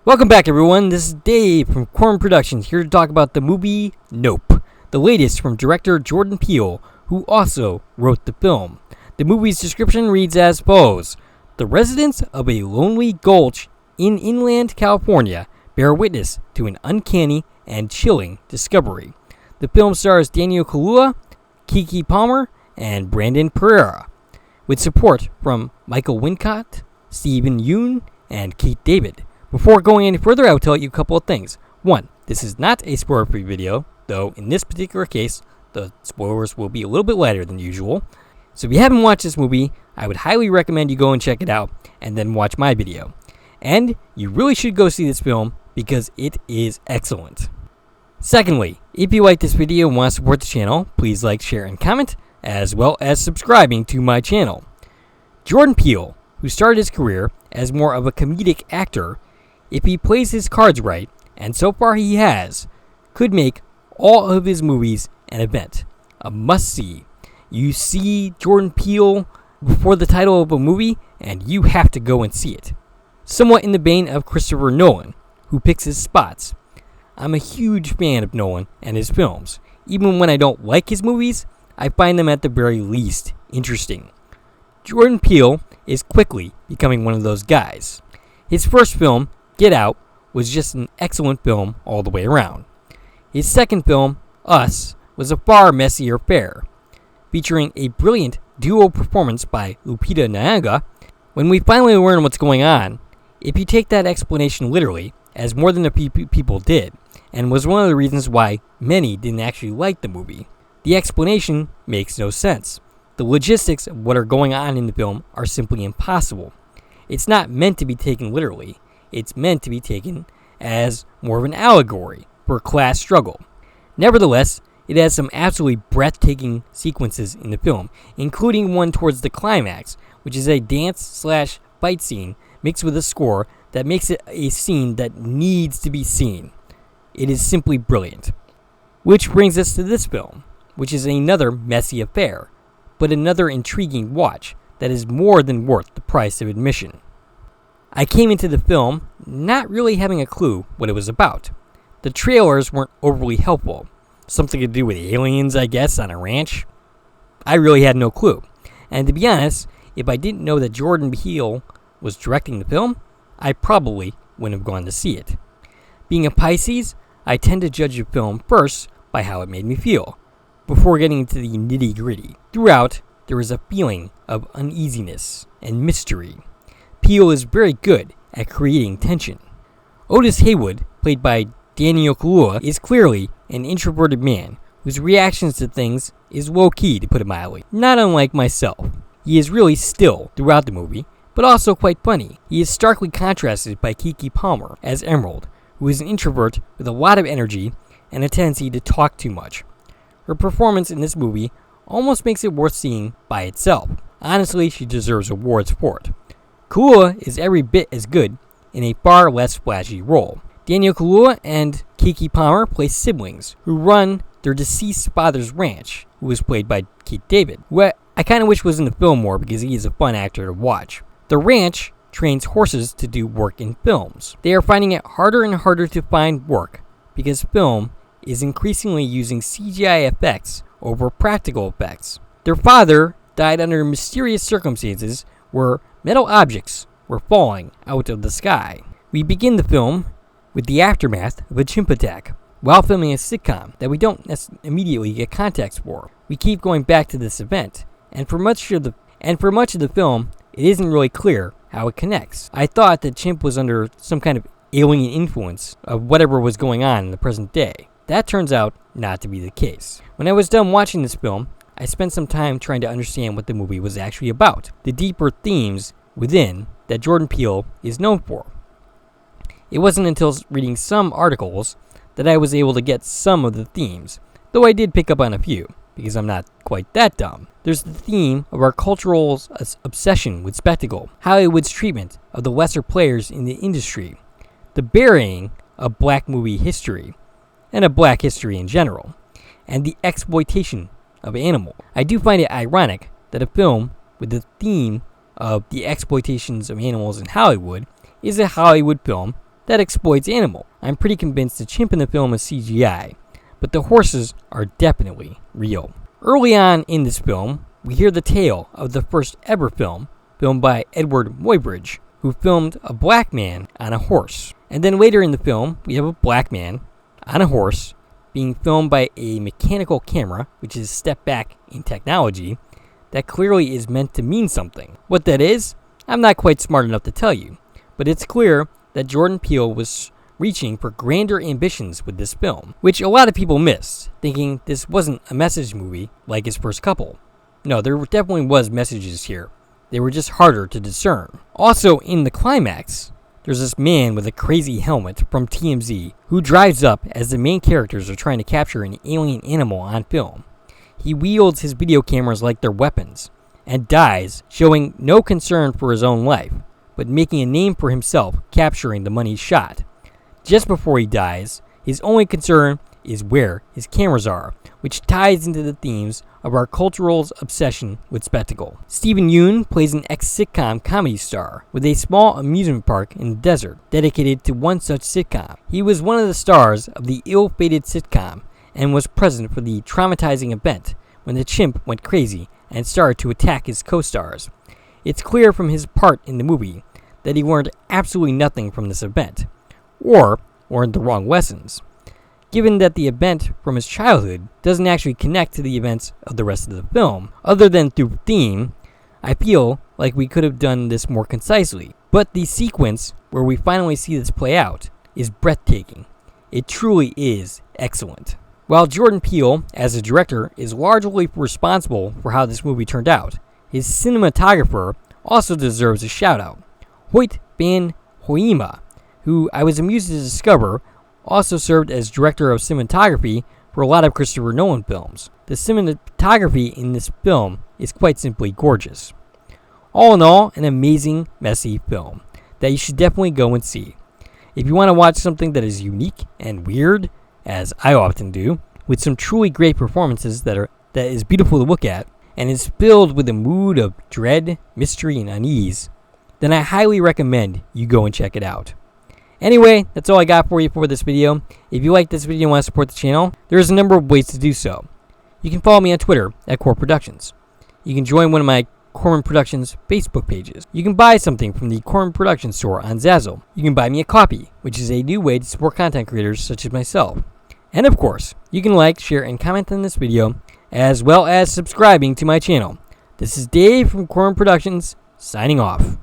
Welcome back, everyone. This is Dave from Corn Productions, here to talk about the movie Nope, the latest from director Jordan Peele, who also wrote the film. The movie's description reads as follows. The residents of a lonely gulch in inland California bear witness to an uncanny and chilling discovery. The film stars Daniel Kaluuya, Keke Palmer, and Brandon Pereira, with support from Michael Wincott, Stephen Yeun, and Keith David. Before going any further, I will tell you a couple of things. One, this is not a spoiler-free video, though in this particular case, the spoilers will be a little bit lighter than usual. So if you haven't watched this movie, I would highly recommend you go and check it out, and then watch my video. And you really should go see this film, because it is excellent. Secondly, if you like this video and want to support the channel, please like, share, and comment, as well as subscribing to my channel. Jordan Peele, who started his career as more of a comedic actor, if he plays his cards right, and so far he has, could make all of his movies an event, a must-see. You see Jordan Peele before the title of a movie, and you have to go and see it. Somewhat in the vein of Christopher Nolan, who picks his spots. I'm a huge fan of Nolan and his films. Even when I don't like his movies, I find them at the very least interesting. Jordan Peele is quickly becoming one of those guys. His first film, Get Out, was just an excellent film all the way around. His second film, Us, was a far messier affair, featuring a brilliant duo performance by Lupita Nyong'o. When we finally learn what's going on, if you take that explanation literally, as more than a few people did, and was one of the reasons why many didn't actually like the movie, the explanation makes no sense. The logistics of what are going on in the film are simply impossible. It's not meant to be taken literally. It's meant to be taken as more of an allegory for class struggle. Nevertheless, it has some absolutely breathtaking sequences in the film, including one towards the climax, which is a dance/fight scene mixed with a score that makes it a scene that needs to be seen. It is simply brilliant. Which brings us to this film, which is another messy affair, but another intriguing watch that is more than worth the price of admission. I came into the film not really having a clue what it was about. The trailers weren't overly helpful. Something to do with aliens, I guess, on a ranch. I really had no clue. And to be honest, if I didn't know that Jordan Peele was directing the film, I probably wouldn't have gone to see it. Being a Pisces, I tend to judge a film first by how it made me feel, before getting into the nitty-gritty. Throughout, there is a feeling of uneasiness and mystery. Peele is very good at creating tension. Otis Haywood, played by Daniel Kaluuya, is clearly an introverted man whose reactions to things is low-key, to put it mildly. Not unlike myself. He is really still throughout the movie, but also quite funny. He is starkly contrasted by Keke Palmer as Emerald, who is an introvert with a lot of energy and a tendency to talk too much. Her performance in this movie almost makes it worth seeing by itself. Honestly, she deserves awards for it. Kaluuya is every bit as good in a far less flashy role. Daniel Kaluuya and Keke Palmer play siblings who run their deceased father's ranch, who is played by Keith David, who I kind of wish was in the film more because he is a fun actor to watch. The ranch trains horses to do work in films. They are finding it harder and harder to find work because film is increasingly using CGI effects over practical effects. Their father died under mysterious circumstances where metal objects were falling out of the sky. We begin the film with the aftermath of a chimp attack while filming a sitcom that we don't immediately get context for. We keep going back to this event, and for much of the film, it isn't really clear how it connects. I thought that Chimp was under some kind of alien influence of whatever was going on in the present day. That turns out not to be the case. When I was done watching this film, I spent some time trying to understand what the movie was actually about, the deeper themes within that Jordan Peele is known for. It wasn't until reading some articles that I was able to get some of the themes, though I did pick up on a few, because I'm not quite that dumb. There's the theme of our cultural obsession with spectacle, Hollywood's treatment of the lesser players in the industry, the burying of black movie history, and of black history in general, and the exploitation of animals. I do find it ironic that a film with the theme of the exploitations of animals in Hollywood is a Hollywood film that exploits animals. I'm pretty convinced the chimp in the film is CGI, but the horses are definitely real. Early on in this film, we hear the tale of the first ever film, filmed by Edward Muybridge, who filmed a black man on a horse. And then later in the film, we have a black man on a horse being filmed by a mechanical camera, which is a step back in technology, that clearly is meant to mean something. What that is, I'm not quite smart enough to tell you, but it's clear that Jordan Peele was reaching for grander ambitions with this film, which a lot of people missed, thinking this wasn't a message movie like his first couple. No, there definitely was messages here. They were just harder to discern. Also, in the climax, there's this man with a crazy helmet from TMZ who drives up as the main characters are trying to capture an alien animal on film. He wields his video cameras like they're weapons and dies, showing no concern for his own life, but making a name for himself capturing the money shot. Just before he dies, his only concern is where his cameras are, which ties into the themes of our cultural obsession with spectacle. Steven Yeun plays an ex-sitcom comedy star with a small amusement park in the desert dedicated to one such sitcom. He was one of the stars of the ill-fated sitcom and was present for the traumatizing event when the chimp went crazy and started to attack his co-stars. It's clear from his part in the movie that he learned absolutely nothing from this event, or learned the wrong lessons, given that the event from his childhood doesn't actually connect to the events of the rest of the film. Other than through theme, I feel like we could have done this more concisely, but the sequence where we finally see this play out is breathtaking. It truly is excellent. While Jordan Peele, as a director, is largely responsible for how this movie turned out, his cinematographer also deserves a shout-out. Hoyt van Hoyema, who I was amused to discover also served as director of cinematography for a lot of Christopher Nolan films. The cinematography in this film is quite simply gorgeous. All in all, an amazing, messy film that you should definitely go and see. If you want to watch something that is unique and weird, as I often do, with some truly great performances that is beautiful to look at, and is filled with a mood of dread, mystery, and unease, then I highly recommend you go and check it out. Anyway, that's all I got for you for this video. If you like this video and want to support the channel, there's a number of ways to do so. You can follow me on Twitter at Core Productions. You can join one of my Corman Productions Facebook pages. You can buy something from the Corman Productions store on Zazzle. You can buy me a copy, which is a new way to support content creators such as myself. And of course, you can like, share, and comment on this video, as well as subscribing to my channel. This is Dave from Corman Productions, signing off.